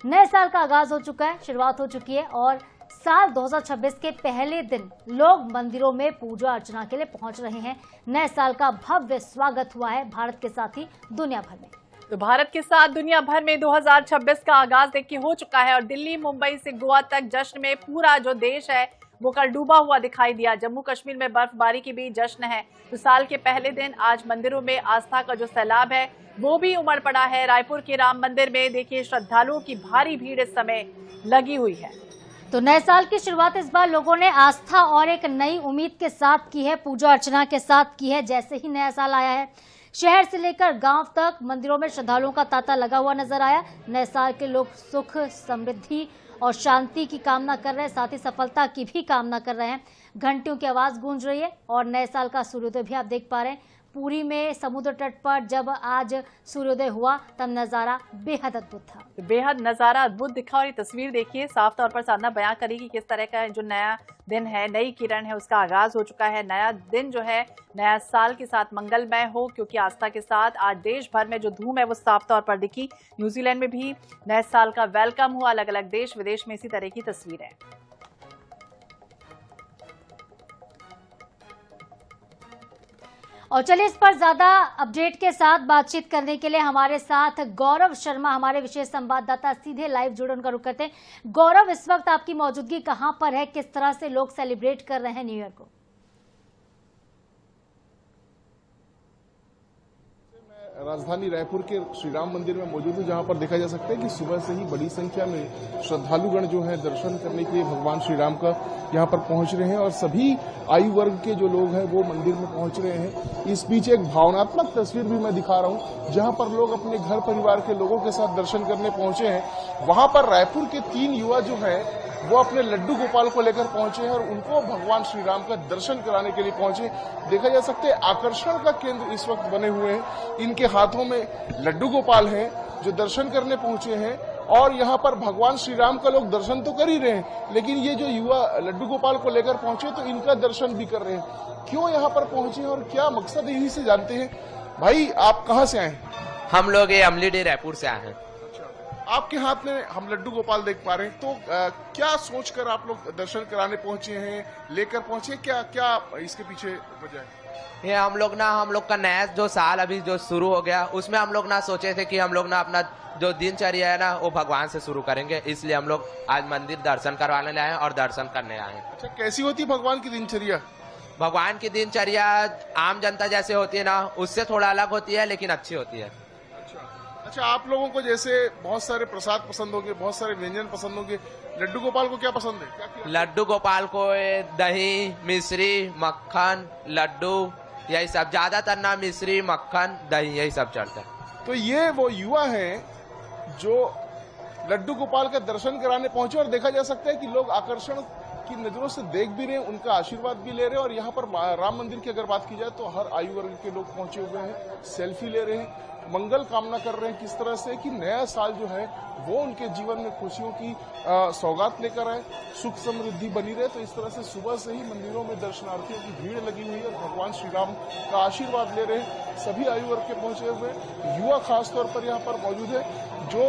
नए साल का आगाज हो चुका है, शुरुआत हो चुकी है और साल 2026 के पहले दिन लोग मंदिरों में पूजा अर्चना के लिए पहुंच रहे हैं। नए साल का भव्य स्वागत हुआ है भारत के साथ ही दुनिया भर में। तो भारत के साथ दुनिया भर में 2026 का आगाज देखिए हो चुका है और दिल्ली, मुंबई से गोवा तक जश्न में पूरा जो देश है वो कल डूबा हुआ दिखाई दिया। जम्मू कश्मीर में बर्फबारी की भी जश्न है। तो साल के पहले दिन आज मंदिरों में आस्था का जो सैलाब है वो भी उमड़ पड़ा है। रायपुर के राम मंदिर में देखिए श्रद्धालुओं की भारी भीड़ इस समय लगी हुई है। तो नए साल की शुरुआत इस बार लोगों ने आस्था और एक नई उम्मीद के साथ की है, पूजा अर्चना के साथ की है। जैसे ही नया साल आया है, शहर से लेकर गांव तक मंदिरों में श्रद्धालुओं का तांता लगा हुआ नजर आया। नए साल के लोग सुख, समृद्धि और शांति की कामना कर रहे हैं, साथ ही सफलता की भी कामना कर रहे हैं। घंटियों की आवाज गूंज रही है और नए साल का सूर्योदय भी आप देख पा रहे हैं। पुरी में समुद्र तट पर जब आज सूर्योदय हुआ तब नजारा बेहद अद्भुत था। बेहद नजारा अद्भुत दिखा और ये तस्वीर देखिए साफ तौर पर साधना बयां करी कि किस तरह का जो नया दिन है, नई किरण है, उसका आगाज हो चुका है। नया दिन जो है नया साल के साथ मंगलमय हो, क्योंकि आस्था के साथ आज देश भर में जो धूम है वो साफ तौर पर दिखी। न्यूजीलैंड में भी नए साल का वेलकम हुआ। अलग अलग देश विदेश में इसी तरह की तस्वीरें। और चलिए इस पर ज्यादा अपडेट के साथ बातचीत करने के लिए हमारे साथ गौरव शर्मा, हमारे विशेष संवाददाता, सीधे लाइव जुड़े, उनका रुख करते हैं। गौरव, इस वक्त आपकी मौजूदगी कहां पर है, किस तरह से लोग सेलिब्रेट कर रहे हैं न्यू ईयर को? राजधानी रायपुर के श्री राम मंदिर में मौजूद है, जहां पर देखा जा सकता है कि सुबह से ही बड़ी संख्या में श्रद्धालुगण जो है दर्शन करने के लिए भगवान श्री राम का यहां पर पहुंच रहे हैं और सभी आयु वर्ग के जो लोग हैं वो मंदिर में पहुंच रहे हैं। इस बीच एक भावनात्मक तस्वीर भी मैं दिखा रहा हूं, जहां पर लोग अपने घर परिवार के लोगों के साथ दर्शन करने पहुंचे हैं। वहां पर रायपुर के 3 युवा जो है वो अपने लड्डू गोपाल को लेकर पहुंचे हैं और उनको भगवान श्री राम का दर्शन कराने के लिए पहुंचे। देखा जा सकता है आकर्षण का केंद्र इस वक्त बने हुए हैं। इनके हाथों में लड्डू गोपाल हैं जो दर्शन करने पहुंचे हैं और यहाँ पर भगवान श्री राम का लोग दर्शन तो कर ही रहे हैं, लेकिन ये जो युवा लड्डू गोपाल को लेकर पहुंचे तो इनका दर्शन भी कर रहे हैं। क्यों यहाँ पर पहुंचे और क्या मकसद है, यही से जानते हैं। भाई, आप कहाँ से आए? हम लोग ये अमलीडीह रायपुर से आए हैं। आपके हाथ में हम लड्डू गोपाल देख पा रहे हैं, तो क्या सोचकर आप लोग दर्शन कराने पहुंचे हैं, लेकर पहुंचे, क्या क्या इसके पीछे वजह है? ये हम लोग का नया जो साल अभी जो शुरू हो गया, उसमें हम लोग सोचे थे कि हम लोग अपना जो दिनचर्या है ना वो भगवान से शुरू करेंगे, इसलिए हम लोग आज मंदिर दर्शन करवाने आए हैं और दर्शन करने आए हैं। अच्छा, कैसी होती है भगवान की दिनचर्या? भगवान की दिनचर्या आम जनता जैसे होती है ना, उससे थोड़ा अलग होती है, लेकिन अच्छी होती है। अच्छा, आप लोगों को जैसे बहुत सारे प्रसाद पसंद होंगे, बहुत सारे व्यंजन पसंद होंगे, लड्डू गोपाल को क्या पसंद है? क्या? लड्डू गोपाल को दही, मिश्री, मक्खन, लड्डू, यही सब, ज्यादातर ना मिश्री, मक्खन, दही, यही सब चलता है। तो ये वो युवा हैं जो लड्डू गोपाल का दर्शन कराने पहुंचे और देखा जा सकता है कि लोग आकर्षण की नजरों से देख भी रहे हैं, उनका आशीर्वाद भी ले रहे हैं। और यहाँ पर राम मंदिर की अगर बात की जाए तो हर आयु वर्ग के लोग पहुंचे हुए हैं, सेल्फी ले रहे हैं, मंगल कामना कर रहे हैं किस तरह से कि नया साल जो है वो उनके जीवन में खुशियों की सौगात लेकर आए, सुख समृद्धि बनी रहे। तो इस तरह से सुबह से ही मंदिरों में दर्शनार्थियों की भीड़ लगी हुई है और भगवान श्री राम का आशीर्वाद ले रहे हैं। सभी आयु वर्ग के पहुंचे हुए युवा खास तौर पर यहाँ पर मौजूद है, जो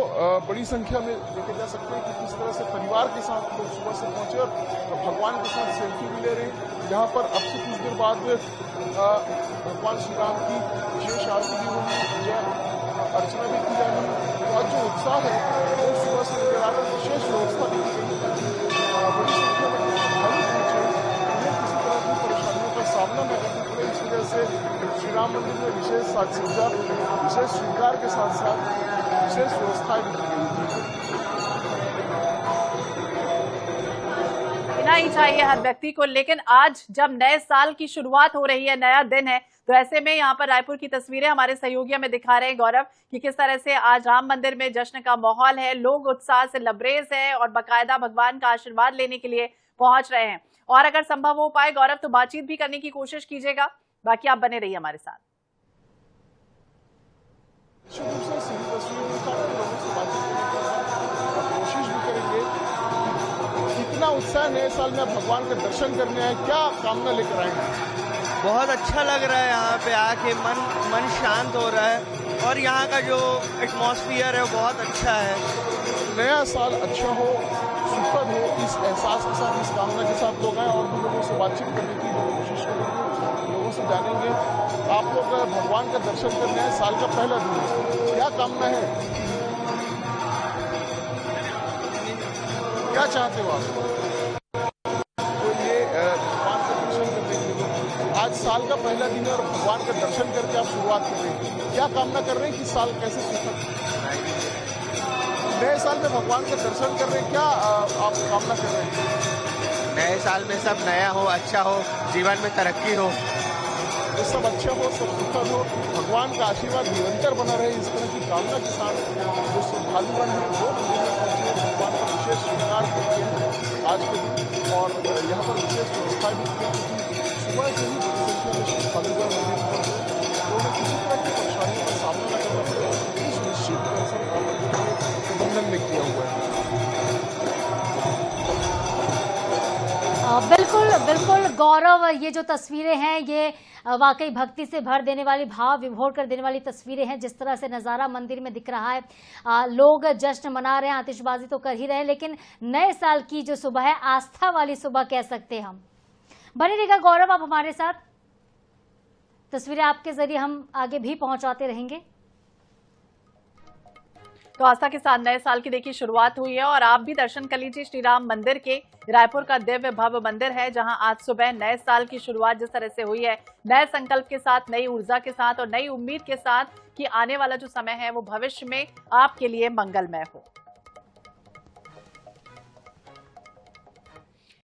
बड़ी संख्या में देखे जा सकते हैं कि किस तरह से परिवार के साथ लोग सुबह से पहुंचे और भगवान के साथ सेल्फी भी ले रहे हैं। यहाँ पर अब से कुछ देर बाद भगवान श्री राम की विशेष आरती भी होगी, पूजा अर्चना भी की जाएगी। तो आज जो उत्साह है वो सुबह से लेकर आकर विशेष व्यवस्था की गई। बड़ी संख्या में श्रद्धालु पहुंचे, उन्हें किसी तरह की परेशानियों का सामना न करना पड़े, इस वजह से श्री राम मंदिर में विशेष साज सज्जा, विशेष श्रृंगार के साथ साथ विशेष व्यवस्थाएं भी की गई थी। ही चाहिए हर व्यक्ति को, लेकिन आज जब नए साल की शुरुआत हो रही है, नया दिन है, तो ऐसे में यहाँ पर रायपुर की तस्वीरें हमारे सहयोगियों में दिखा रहे हैं गौरव कि किस तरह से आज राम मंदिर में जश्न का माहौल है। लोग उत्साह से लबरेज हैं और बाकायदा भगवान का आशीर्वाद लेने के लिए पहुंच रहे हैं। और अगर संभव हो पाए गौरव तो बातचीत भी करने की कोशिश कीजिएगा, बाकी आप बने रहिए हमारे साथ। कोशिश भी करेंगे। कितना उत्साह नए साल में भगवान के दर्शन करने आए, क्या कामना लेकर आएंगे? बहुत अच्छा लग रहा है, यहाँ पे आके मन शांत हो रहा है और यहाँ का जो एटमॉस्फेयर है वो बहुत अच्छा है। नया साल अच्छा हो, सुखद हो, इस एहसास के साथ, इस कामना के साथ लोग आए और भी लोगों से बातचीत करने की कोशिश करेंगे, लोगों से जानेंगे। आप लोग भगवान का दर्शन करने आए, साल का पहला दिन है, क्या कामना है, क्या चाहते हो आप? तो ये भगवान का दर्शन करने के लिए आज साल का पहला दिन है और भगवान का दर्शन करके आप शुरुआत कर रहे हैं। क्या कामना कर रहे हैं कि साल कैसे सुखद, नए साल में भगवान का दर्शन कर रहे हैं, क्या आप कामना कर रहे हैं? नए साल में सब नया हो, अच्छा हो, जीवन में तरक्की हो। ये सब अच्छा हो, सब सुखद हो, भगवान का आशीर्वाद निरंतर बना रहे, इस तरह की कामना के साथ जो श्रद्धालुगण हैं वो मंदिर में पहुंचे, भगवान का विशेष श्रृंगार किए हैं आज के दिन और यहाँ पर विशेष व्यवस्था भी की है, क्योंकि सुबह से ही बड़ी संख्या में श्रद्धालुगण मंदिर पहुंचे तो उन्हें किसी तरह की परेशानियों का सामना न करना पड़े, इस निश्चित दर्शन राम मंदिर के प्रबंधन में किया हुआ है। बिल्कुल बिल्कुल गौरव, ये जो तस्वीरें हैं ये वाकई भक्ति से भर देने वाली, भाव विभोर कर देने वाली तस्वीरें हैं। जिस तरह से नज़ारा मंदिर में दिख रहा है, लोग जश्न मना रहे हैं, आतिशबाजी तो कर ही रहे हैं, लेकिन नए साल की जो सुबह है, आस्था वाली सुबह कह सकते हैं हम। बने रहिएगा गौरव आप हमारे साथ, तस्वीरें आपके जरिए हम आगे भी पहुंचाते रहेंगे। तो आस्था के साथ नए साल की देखिए शुरुआत हुई है और आप भी दर्शन कर लीजिए श्री राम मंदिर के। रायपुर का दिव्य भव्य मंदिर है जहां आज सुबह नए साल की शुरुआत जिस तरह से हुई है, नए संकल्प के साथ, नई ऊर्जा के साथ और नई उम्मीद के साथ कि आने वाला जो समय है वो भविष्य में आपके लिए मंगलमय हो।